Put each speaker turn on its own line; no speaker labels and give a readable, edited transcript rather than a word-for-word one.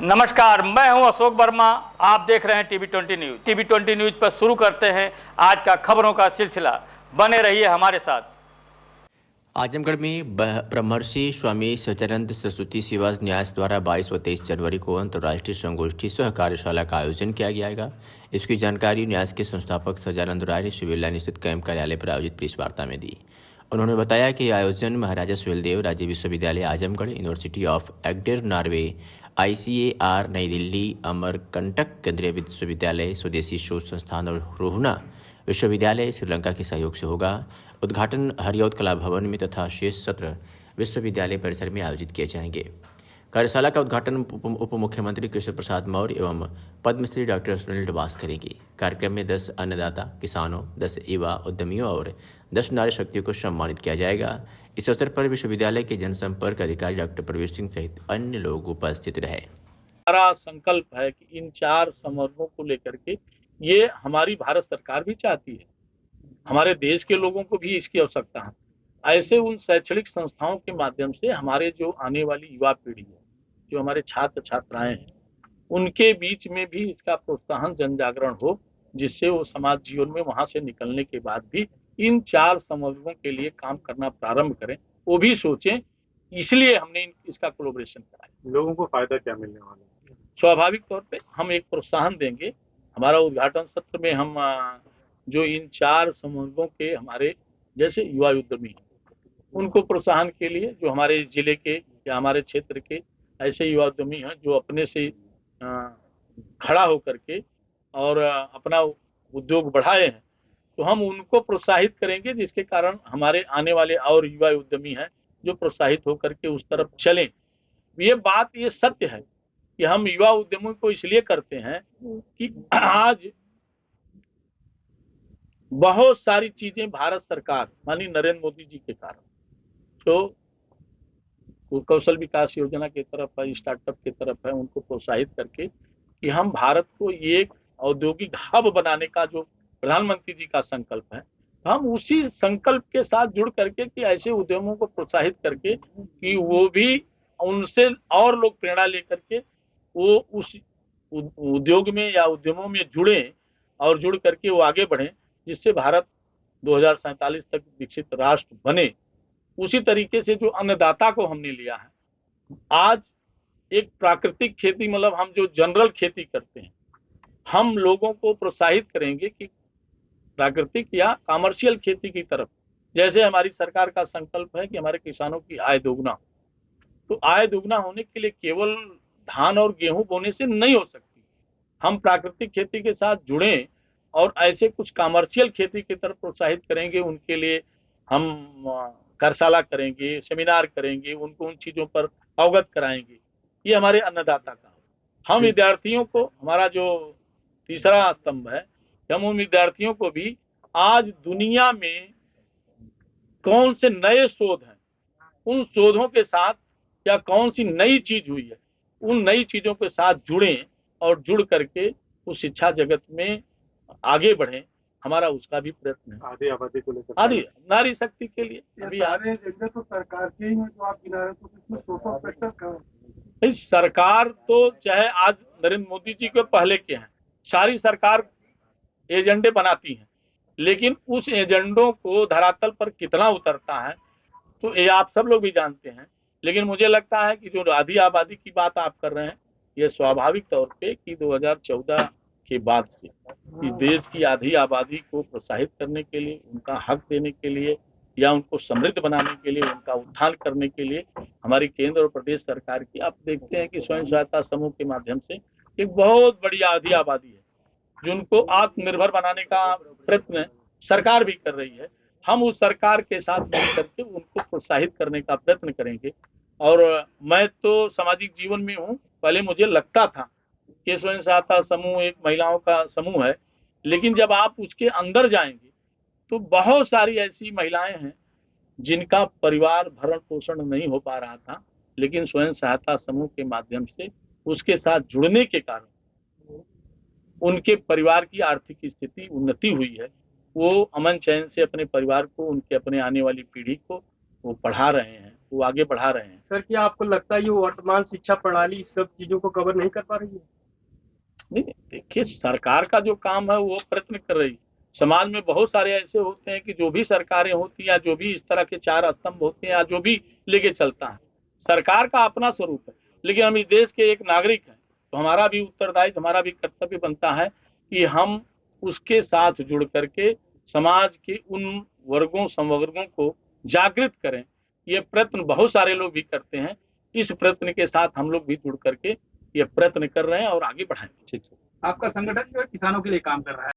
नमस्कार, मैं हूं अशोक वर्मा। आप देख रहे हैं टीवी 20 न्यूज। टीवी 20 न्यूज पर शुरू करते हैं आज का खबरों का सिलसिला। बने रहिए हमारे साथ।
आजमगढ़ में ब्रह्मर्षि स्वामी सच्चिदानंद सरस्वती सेवा न्यास द्वारा 22 व 23 जनवरी को अंतर्राष्ट्रीय संगोष्ठी सह कार्यशाला का आयोजन किया जाएगा। इसकी जानकारी न्यास के संस्थापक सच्चिदानंद राय ने सिविल स्थित कैंप कार्यालय पर आयोजित प्रेस वार्ता में दी। उन्होंने बताया कि आयोजन महाराजा सुहेलदेव राज्य विश्वविद्यालय Azamgarh, university of Agder Norway, ICAR नई दिल्ली, अमरकंटक केंद्रीय विश्वविद्यालय, स्वदेशी शोध संस्थान और रोहना विश्वविद्यालय श्रीलंका के सहयोग से होगा। उद्घाटन हरिऔध कला भवन में तथा शेष सत्र विश्वविद्यालय परिसर में आयोजित किए जाएंगे। कार्यशाला का उद्घाटन उप मुख्यमंत्री केशव प्रसाद मौर्य एवं पद्मश्री डॉक्टर सुनील डबास करेंगे। कार्यक्रम में 10 अन्नदाता किसानों, 10 युवा उद्यमियों और 10 नारी शक्तियों को सम्मानित किया जाएगा। इस अवसर पर विश्वविद्यालय के जनसंपर्क अधिकारी डॉक्टर प्रवेश सिंह सहित अन्य लोग उपस्थित रहे।
हमारा संकल्प है कि इन 4 समारोहों को लेकर के ये हमारी भारत सरकार भी चाहती है, हमारे देश के लोगों को भी इसकी आवश्यकता है। ऐसे उन शैक्षणिक संस्थाओं के माध्यम से हमारे जो आने वाली युवा पीढ़ी है, जो हमारे छात्र छात्राएं हैं, उनके बीच में भी इसका प्रोत्साहन, जन जागरण हो, जिससे वो समाज जीवन में वहां से निकलने के बाद भी इन 4 समारोहों के लिए काम करना प्रारंभ करें, वो भी सोचें। इसलिए हमने इसका कोलैबोरेशन कराया।
लोगों को फायदा क्या मिलने वाला है?
स्वाभाविक तौर पे हम एक प्रोत्साहन देंगे। हमारा उद्घाटन सत्र में हम जो इन 4 समूहों के हमारे जैसे युवा उद्यमी हैं, उनको प्रोत्साहन के लिए जो हमारे जिले के या हमारे क्षेत्र के ऐसे युवा उद्यमी हैं जो अपने से खड़ा होकर के और अपना उद्योग बढ़ाए हैं, तो हम उनको प्रोत्साहित करेंगे, जिसके कारण हमारे आने वाले और युवा उद्यमी हैं जो प्रोत्साहित होकर के उस तरफ चलें। ये सत्य है कि हम युवा उद्यमों को इसलिए करते हैं कि आज बहुत सारी चीजें भारत सरकार माननीय नरेंद्र मोदी जी के कारण, तो कौशल विकास योजना की तरफ है, स्टार्टअप की तरफ है, उनको प्रोत्साहित करके कि हम भारत को एक औद्योगिक हब बनाने का जो प्रधानमंत्री जी का संकल्प है, हम उसी संकल्प के साथ जुड़ करके कि ऐसे उद्यमों को प्रोत्साहित करके कि वो भी उनसे और लोग प्रेरणा लेकर के वो उस उद्योग में या उद्यमों में जुड़े और जुड़ करके वो आगे बढ़े, जिससे भारत 2047 तक विकसित राष्ट्र बने। उसी तरीके से जो अन्नदाता को हमने लिया है, आज एक प्राकृतिक खेती, मतलब हम जो जनरल खेती करते हैं, हम लोगों को प्रोत्साहित करेंगे कि प्राकृतिक या कमर्शियल खेती की तरफ। जैसे हमारी सरकार का संकल्प है कि हमारे किसानों की आय दोगुना हो, तो आय दोगुना होने के लिए केवल धान और गेहूं बोने से नहीं हो सकती। हम प्राकृतिक खेती के साथ जुड़ें और ऐसे कुछ कमर्शियल खेती की तरफ प्रोत्साहित करेंगे। उनके लिए हम कार्यशाला करेंगे, सेमिनार करेंगे, उनको उन चीजों पर अवगत कराएंगे। ये हमारे अन्नदाता का। हम विद्यार्थियों को, हमारा जो तीसरा स्तंभ है, हम उन विद्यार्थियों को भी आज दुनिया में कौन से नए शोध हैं, उन शोधों के साथ या कौन सी नई चीज हुई है, उन नई चीजों के साथ जुड़ें और जुड़ करके उस शिक्षा जगत में आगे बढ़ें। हमारा उसका भी प्रयत्न है।
आधी आबादी को लेकर,
आदि नारी शक्ति के लिए अभी
सारे एजेंडे तो सरकार के ही हैं जो आप गिना रहे, तो इसमें सोशल फैक्टर का
सरकार तो चाहे आज नरेंद्र मोदी जी के पहले के हैं, सारी सरकार एजेंडे बनाती है, लेकिन उस एजेंडों को धरातल पर कितना उतरता है तो ये आप सब लोग भी जानते हैं। लेकिन मुझे लगता है कि जो आधी आबादी की बात आप कर रहे हैं, ये स्वाभाविक तौर पे कि 2014 के बाद से इस देश की आधी आबादी को प्रोत्साहित करने के लिए, उनका हक देने के लिए या उनको समृद्ध बनाने के लिए, उनका उत्थान करने के लिए हमारी केंद्र और प्रदेश सरकार की, आप देखते हैं कि स्वयं सहायता समूह के माध्यम से एक बहुत बड़ी आधी आबादी है जिनको आत्मनिर्भर बनाने का प्रयत्न सरकार भी कर रही है। हम उस सरकार के साथ मिल करके उनको प्रोत्साहित करने का प्रयत्न करेंगे। और मैं तो सामाजिक जीवन में हूँ, पहले मुझे लगता था कि स्वयं सहायता समूह एक महिलाओं का समूह है, लेकिन जब आप उसके अंदर जाएंगे तो बहुत सारी ऐसी महिलाएं हैं जिनका परिवार भरण पोषण नहीं हो पा रहा था, लेकिन स्वयं सहायता समूह के माध्यम से उसके साथ जुड़ने के कारण उनके परिवार की आर्थिक स्थिति उन्नति हुई है। वो अमन चैन से अपने परिवार को, उनके अपने आने वाली पीढ़ी को वो पढ़ा रहे हैं, वो आगे बढ़ा रहे हैं।
सर, क्या आपको लगता है ये वर्तमान शिक्षा प्रणाली सब चीजों को कवर नहीं कर पा रही है?
नहीं, देखिए सरकार का जो काम है वो प्रयत्न कर रही है। समाज में बहुत सारे ऐसे होते हैं कि जो भी सरकारें होती हैं या जो भी इस तरह के चार स्तंभ होते हैं या जो भी लेके चलता है, सरकार का अपना स्वरूप है, लेकिन हम इस देश के एक नागरिक हैं, तो हमारा भी उत्तरदायित्व, हमारा भी कर्तव्य बनता है कि हम उसके साथ जुड़ करके समाज के उन वर्गों संवर्गों को जागृत करें। ये प्रयत्न बहुत सारे लोग भी करते हैं, इस प्रयत्न के साथ हम लोग भी जुड़ करके ये प्रयत्न कर रहे हैं और आगे बढ़ाएंगे।
आपका संगठन जो है किसानों के लिए काम कर रहा है।